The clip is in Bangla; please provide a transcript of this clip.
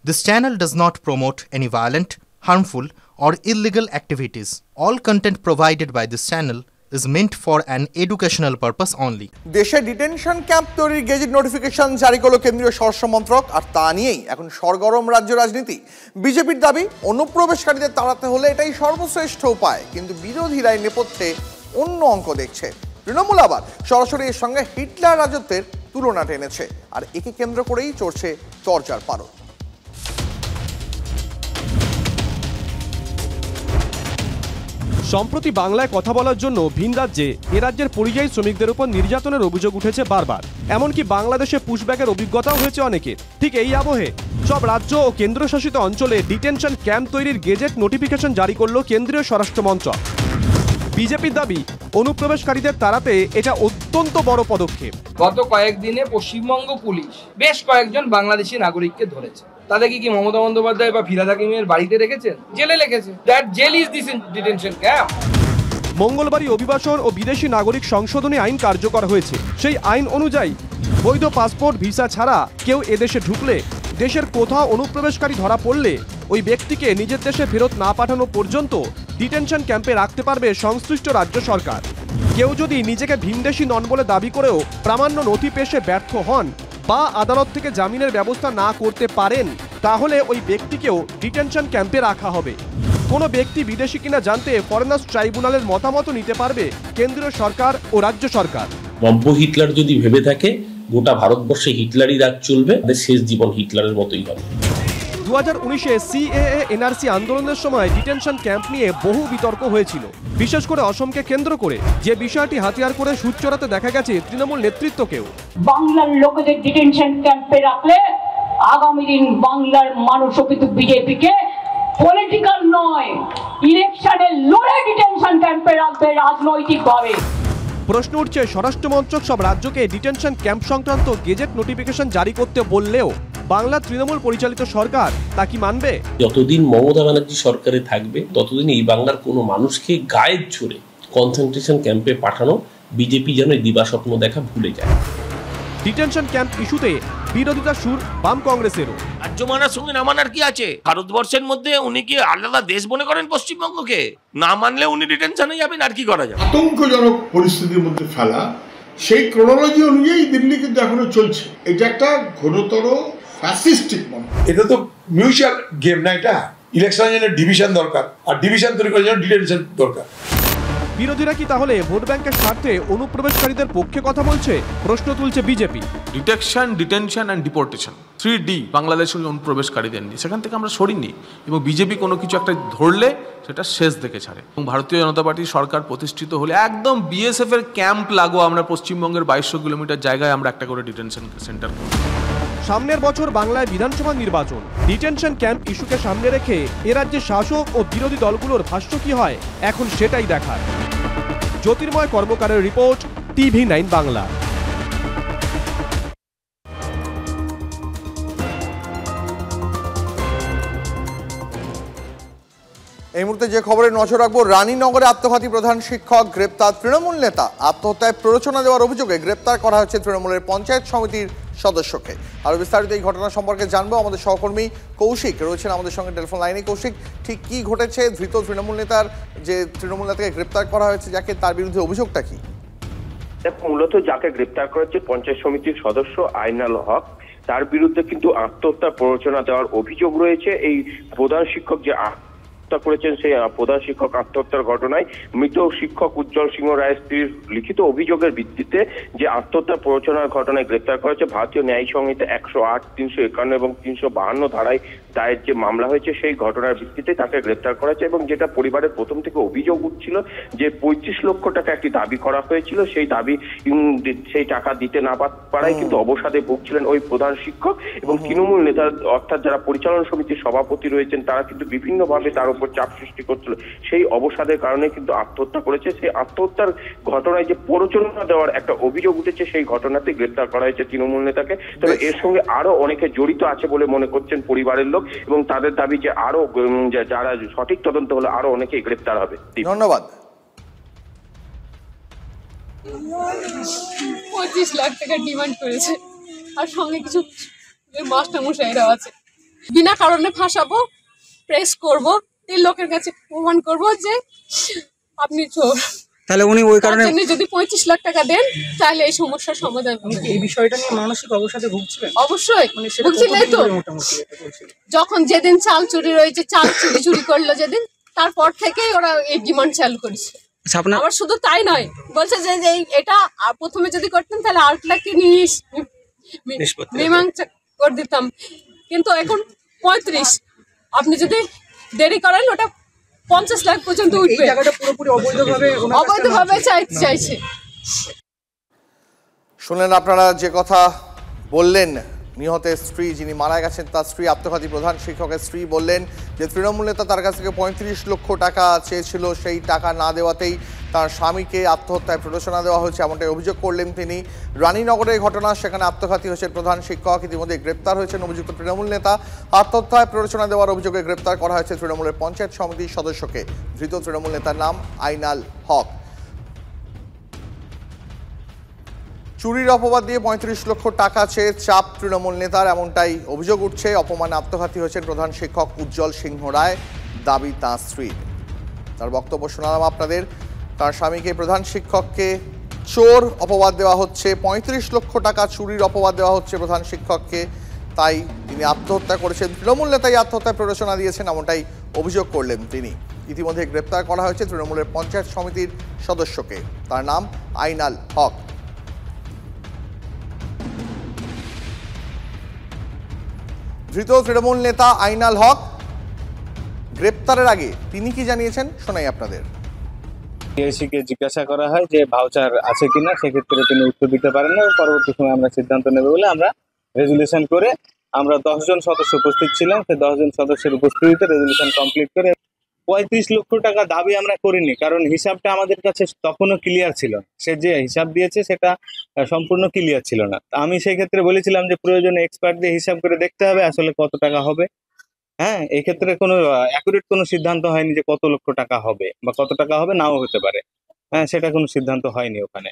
This channel does not promote any violent, harmful, or illegal activities. All content provided by this channel is meant for an educational purpose only. দেশে ডিটেনশন ক্যাম্প তৈরির গেজেট নোটিফিকেশন জারি করলো কেন্দ্রীয় স্বরাষ্ট্র মন্ত্রক, আর তা নিয়েই এখন সরগরম রাজ্য রাজনীতি। বিজেপির দাবি, অনুপ্রবেশকারীদের তাড়াতে হলে এটাই সর্বশ্রেষ্ঠ উপায়, কিন্তু বিরোধীরা এই নেপথ্যে অন্য অঙ্ক দেখছে। তৃণমূল আবার সরাসরি এর সঙ্গে হিটলার রাজত্বের তুলনা টেনেছে, আর একে কেন্দ্র করেই চড়ছে চর্চার পারদ। সম্প্রতি বাংলায় কথা বলার জন্য ভিন রাজ্যে এ রাজ্যের পরিযায়ী শ্রমিকদের উপর নির্যাতনের অভিযোগ উঠেছে বারবার। এমনকি বাংলাদেশে পুশব্যাকের অভিজ্ঞতাও হয়েছে অনেকের। ঠিক এই আবহে সব রাজ্য ও কেন্দ্রশাসিত অঞ্চলে ডিটেনশন ক্যাম্প তৈরির গেজেট নোটিফিকেশন জারি করল কেন্দ্রীয় স্বরাষ্ট্র মন্ত্রক। বিজেপির দাবি, অনুপ্রবেশকারীদের তাড়াতে এটা অত্যন্ত বড় পদক্ষেপ। গত কয়েকদিনে পশ্চিমবঙ্গ পুলিশ বেশ কয়েকজন বাংলাদেশি নাগরিককে ধরেছে। তাদেরকে কি মমতা বন্দ্যোপাধ্যায় বা ফিরহাদ হাকিমের বাড়িতে রেখেছেন? জেলে রেখেছে। That jail is this detention camp. মঙ্গলবারই অভিবাসন ও বিদেশি নাগরিক সংশোধনী আইন কার্যকর হয়েছে। সেই আইন অনুযায়ী বৈধ পাসপোর্ট, ভিসা ছাড়া কেউ এদেশে ঢুকলে, দেশের কোথাও অনুপ্রবেশকারী ধরা পড়লে ওই ব্যক্তিকে নিজের দেশে ফেরত না পাঠানো পর্যন্ত ডিটেনশন ক্যাম্পে রাখতে পারবে সংশ্লিষ্ট রাজ্য সরকার। কেউ যদি নিজেকে ভিনদেশী নন বলে দাবি করেও প্রামাণ্য নথি পেশে ব্যর্থ হন বা আদালত থেকে জামিনের ব্যবস্থা না করতে পারেন, তাহলে ওই ব্যক্তিকেও ডিটেনশন ক্যাম্পে রাখা হবে। কোনো ব্যক্তি বিদেশি কিনা জানতে ফরেনার্স ট্রাইব্যুনালের মতামত নিতে পারবে কেন্দ্রীয় সরকার ও রাজ্য সরকার। নব্য হিটলার যদি ভেবে থাকে গোটা ভারতবর্ষে হিটলারই রাজ চলবে, শেষ জীবন হিটলারের মতোই হবে। 2019-এ সিএএ এনআরসি আন্দোলনের সময় ডিটেনশন ক্যাম্প নিয়ে বহু বিতর্ক হয়েছিল, বিশেষ করে অসমকে কেন্দ্র করে। যে বিষয়টি হাতিয়ার করে সুদ চড়াতে দেখা গেছে তৃণমূল নেতৃত্বকেও। বাংলার লোকেদের ডিটেনশন ক্যাম্পে রাখলে আগামী দিন বাংলার মানুষও কিন্তু বিজেপিকে পলিটিক্যাল নয়, ইলেকশনে লড়ে ডিটেনশন ক্যাম্পে রাখবে রাজনৈতিকভাবে। প্রশ্ন উঠছে, স্বরাষ্ট্র মন্ত্রক সব রাজ্যকে ডিটেনশন ক্যাম্প সংক্রান্ত গেজেট নোটিফিকেশন জারি করতে বললেও বাংলা তৃণমূল পরিচালিত সরকার তা কি মানবে? যতদিন মমতা ব্যানার্জি সরকারে থাকবে ততদিন এই বাংলার কোনো মানুষকে গায়ের জোরে কনসেন্ট্রেশন ক্যাম্পে পাঠানো বিজেপি যেন দিবাস্বপ্ন দেখা ভুলে যায়। ডিটেনশন ক্যাম্প ইস্যুতে বিরোধিতা সুর বাম কংগ্রেসেরও। রাজ্য মানার সঙ্গে না মানার কি আছে? ভারতবর্ষের মধ্যে উনি কি আলাদা দেশ মনে করেন পশ্চিমবঙ্গকে? না মানলে উনি ডিটেনশনে যাবেন, আর কি করা যাবে? আতঙ্কজনক পরিস্থিতির মধ্যে ফেলা, সেই ক্রোনোলজি অনুযায়ী দিল্লি কিন্তু এখনো চলছে। এটা একটা ঘোরতর ফ্যাসিস্টিক মনে। এটা তো মিউচুয়াল গেম না, এটা ইলেকশনের জন্য ডিভিশন দরকার, আর ডিভিশন তৈরি করার জন্য ডিটেনশন দরকার। বিরোধীরা কি তাহলে ভোট ব্যাংকের স্বার্থে অনুপ্রবেশকারীদের পক্ষে কথা বলছে? প্রশ্ন তুলছে BJP. Detection, detention and deportation, 3D বাংলাদেশের অনুপ্রবেশকারীদের নিয়ে, সেখান থেকে আমরা সরিনি। এবং বিজেপি কোনো কিছু একটা ধরলে সেটা শেষ দেখে ছাড়ে। এবং ভারতীয় জনতা পার্টির সরকার প্রতিষ্ঠিত হলে একদম বিএসএফ এর ক্যাম্প লাগোয়া আমরা পশ্চিমবঙ্গের 2200 কিলোমিটার জায়গায় আমরা একটা করে ডিটেনশন সেন্টার করব। সামনের বছর বাংলায় বিধানসভা নির্বাচন। ডিটেনশন ক্যাম্প ইস্যুকে সামনে রেখে এ রাজ্যে শাসক ও বিরোধী দলগুলোর ভাষ্য কি হয়, এখন সেটাই দেখার। জ্যোতির্ময় কর্মকারের রিপোর্ট, TV9 বাংলা। এই মুহূর্তে যে খবরে নজর রাখবো, রানীনগরে আত্মঘাতী প্রধান শিক্ষক গ্রেপ্তার। তৃণমূল নেতা আত্মহত্যায় প্ররোচনা দেওয়ার অভিযোগে গ্রেপ্তার করা হয়েছে তৃণমূলের পঞ্চায়েত সমিতির সদস্যকে। আরো বিস্তারিত এই ঘটনা সম্পর্কে জানবো, আমাদের সহকর্মী কৌশিক রয়েছেন আমাদের সঙ্গে টেলিফোন লাইনে। কৌশিক, ঠিক কি ঘটেছে? ধৃত তৃণমূল নেতাকে গ্রেপ্তার করা হয়েছে, যাকে, তার বিরুদ্ধে অভিযোগটা কি? মূলত যাকে গ্রেপ্তার করেছে পঞ্চায়েত সমিতির সদস্য আইনাল হক, তার বিরুদ্ধে কিন্তু আত্মহত্যার প্ররোচনা দেওয়ার অভিযোগ রয়েছে। এই প্রধান শিক্ষক যে করেছেন, সেই প্রধান শিক্ষক আত্মহত্যার ঘটনায় মৃত শিক্ষক উজ্জ্বল সিংহ রায়ের স্ত্রীর লিখিত অভিযোগের ভিত্তিতে যে আত্মহত্যার প্ররোচনার ঘটনায় গ্রেপ্তার করেছে। ভারতীয় ন্যায় সংহিতা 108, 351 এবং 352 ধারায় দায়ের যে মামলা হয়েছে, সেই ঘটনার ভিত্তিতে তাকে গ্রেপ্তার করেছে। এবং যেটা পরিবারের প্রথম থেকে অভিযোগ উঠছিল যে 25 লক্ষ টাকা একটি দাবি করা হয়েছিল, সেই টাকা দিতে না পারায় কিন্তু অবসাদে ভুগছিলেন ওই প্রধান শিক্ষক। এবং তৃণমূল নেতা, অর্থাৎ যারা পরিচালনা সমিতির সভাপতি রয়েছেন, তারা কিন্তু বিভিন্নভাবে তার উপর চাপ সৃষ্টি করছিল। সেই অবসাদের কারণে কিন্তু আত্মহত্যা করেছে। সেই আত্মহত্যার ঘটনায় যে প্ররোচনা দেওয়ার একটা অভিযোগ উঠেছে, সেই ঘটনাতে গ্রেপ্তার করা হয়েছে তৃণমূল নেতাকে। তবে এর সঙ্গে আরো অনেকে জড়িত আছে বলে মনে করছেন পরিবারের লোক, এবং তাদের দাবি যে আরো যারা সঠিক তদন্ত হলে আরো অনেকে গ্রেপ্তার হবে। ধন্যবাদ। 25 লাখ টাকা ডিমান্ড করেছে, আর সঙ্গে কিছু মাস্টারমশাইরা আছে। বিনা কারণে ফাঁসাবো, প্রেস করব, এই লোকের কাছে প্রমাণ করব যে আপনি চোর। তাহলে উনি ওই কারণে যদি 25 লাখ টাকা দেন তাহলে এই সমস্যার সমাধান হবে। এই বিষয়টা নিয়ে মানসিক অবসাদে ভুগছিলেন? অবশ্যই ভুগছিলেন তো। যখন যেদিন চাল চুরি রয়েছে, চাল চুরি করলো যেদিন, তারপর থেকেই ওরা এই ডিমান্ড চালু করেছে। আবার শুধু তাই নয়, বলছে যে এটা প্রথমে যদি করতেন তাহলে 8 লাখ নিয়ে মীমাংসা করে দিতাম, কিন্তু এখন 35, আপনি যদি দেরি করেন ওটা 50 লাখ পর্যন্ত উঠবে। পুরোপুরি অবৈধভাবে চাইছে। শুনলেন আপনারা যে কথা বললেন নিহতের স্ত্রী, যিনি মারা গেছেন তার স্ত্রী, আত্মঘাতী প্রধান শিক্ষকের স্ত্রী বললেন যে তৃণমূল নেতা তার কাছ থেকে 35 লক্ষ টাকা চেয়েছিল, সেই টাকা না দেওয়াতেই তার স্বামীকে আত্মহত্যায় প্ররোচনা দেওয়া হয়েছে, এমনটাই অভিযোগ করলেন তিনি। রানীনগরের ঘটনা, সেখানে আত্মঘাতী হয়েছেন প্রধান শিক্ষক। ইতিমধ্যে গ্রেপ্তার হয়েছেন অভিযুক্ত তৃণমূল নেতা। আত্মহত্যায় প্ররোচনা দেওয়ার অভিযোগে গ্রেপ্তার করা হয়েছে তৃণমূলের পঞ্চায়েত সমিতির সদস্যকে। ধৃত তৃণমূল নেতার নাম আইনাল হক। চুরির অপবাদ দিয়ে 35 লক্ষ টাকা চেয়ে চাপ তৃণমূল নেতার, এমনটাই অভিযোগ উঠছে। অপমানে আত্মঘাতী হয়েছেন প্রধান শিক্ষক উজ্জ্বল সিংহ রায়, দাবি তাঁর স্ত্রীর। তার বক্তব্য শোনালাম আপনাদের। তার স্বামীকে, প্রধান শিক্ষককে চোর অপবাদ দেওয়া হচ্ছে, 35 লক্ষ টাকা চুরির অপবাদ দেওয়া হচ্ছে প্রধান শিক্ষককে, তাই তিনি আত্মহত্যা করেছেন। তৃণমূল নেতাই আত্মহত্যায় প্ররোচনা দিয়েছেন, এমনটাই অভিযোগ করলেন তিনি। ইতিমধ্যে গ্রেপ্তার করা হয়েছে তৃণমূলের পঞ্চায়েত সমিতির সদস্যকে। তার নাম আইনাল হক। ধৃত তৃণমূল নেতা আইনাল হক। গ্রেপ্তারের আগে তিনি কি জানিয়েছেন শোনাই আপনাদের। কে জিজ্ঞাসা করা হয় যে ভাউচার আছে কিনা, সেক্ষেত্রে তিনি উত্তর দিতে পারেন না। পরবর্তী সময় আমরা সিদ্ধান্ত নেব বলে আমরা রেজুলেশন করে, আমরা 10 জন সদস্য উপস্থিত ছিলাম, সেই 10 জন সদস্যের উপস্থিতিতে রেজুলেশন কমপ্লিট করে 35 লক্ষ টাকা দাবি আমরা করিনি, কারণ হিসাবটা আমাদের কাছে তখনও ক্লিয়ার ছিল না। সে যে হিসাব দিয়েছে সেটা সম্পূর্ণ ক্লিয়ার ছিল না। আমি সেই ক্ষেত্রে বলেছিলাম যে প্রয়োজনে এক্সপার্ট দিয়ে হিসাব করে দেখতে হবে আসলে কত টাকা হবে। হ্যাঁ, এই ক্ষেত্রে কোনো অ্যাকুরেট কোনো সিদ্ধান্ত হয়নি যে কত লক্ষ টাকা হবে বা কত টাকা হবে, নাও হতে পারে। হ্যাঁ, সেটা কোনো সিদ্ধান্ত হয়নি ওখানে।